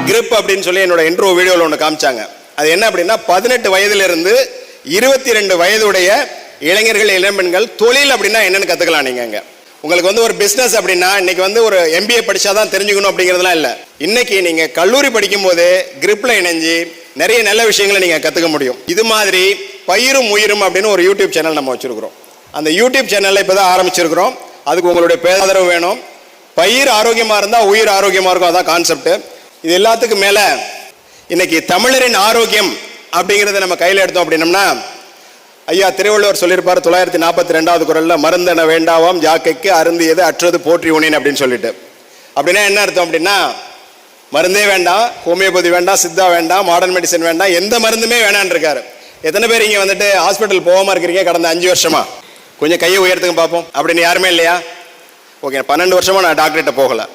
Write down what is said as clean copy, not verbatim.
Grip அப்படின்னு சொல்லி என்னோட இன்ட்ரோ வீடியோவில் ஒன்று காமிச்சாங்க. அது என்ன அப்படின்னா 18 வயதிலிருந்து 22 வயதுடைய இளைஞர்கள் இளம்பெண்கள் தொழில் அப்படின்னா என்னன்னு கற்றுக்கலாம். நீங்கள் உங்களுக்கு ஒரு பிஸ்னஸ் அப்படின்னா இன்னைக்கு ஒரு MBA படிச்சாதான் தெரிஞ்சுக்கணும் அப்படிங்கிறதுலாம் இல்லை. இன்னைக்கு நீங்கள் கல்லூரி படிக்கும் போதே கிரிப்பில் இணைஞ்சு நிறைய நல்ல விஷயங்களை நீங்கள் கற்றுக்க முடியும். இது மாதிரி பயிரும் உயிரும் அப்படின்னு ஒரு யூடியூப் சேனல் நம்ம வச்சுருக்கிறோம். அந்த யூடியூப் சேனலில் இப்போ தான் ஆரம்பிச்சிருக்கிறோம். அதுக்கு உங்களுடைய பேராதரவு வேணும். பயிர் ஆரோக்கியமாக இருந்தால் உயிர் ஆரோக்கியமாக இருக்கும், அதான் கான்செப்ட். இது எல்லாத்துக்கும் மேலே இன்னைக்கு தமிழரின் ஆரோக்கியம் அப்படிங்கிறத நம்ம கையில் எடுத்தோம் அப்படின்னம்னா, ஐயா திருவள்ளுவர் சொல்லியிருப்பார் 942வது குறளில், மருந்தென வேண்டாவாம் ஜாக்கைக்கு அருந்தியது அற்றது போற்றி உணேன் அப்படின்னு சொல்லிட்டு. அப்படின்னா என்ன அர்த்தம் அப்படின்னா, மருந்தே வேண்டாம், ஹோமியோபதி வேண்டாம், சித்தா வேண்டாம், மாடர்ன் மெடிசன் வேண்டாம், எந்த மருந்துமே வேணான்னு இருக்காரு. எத்தனை பேர் இங்கே ஹாஸ்பிட்டல் போகாமல் இருக்கிறீங்க கடந்த 5 வருஷமா? கொஞ்சம் கையை உயர்த்துங்க பார்ப்போம். அப்படின்னு யாருமே இல்லையா? ஓகே, 12 வருஷமா நான் டாக்டர்கிட்ட போகலை.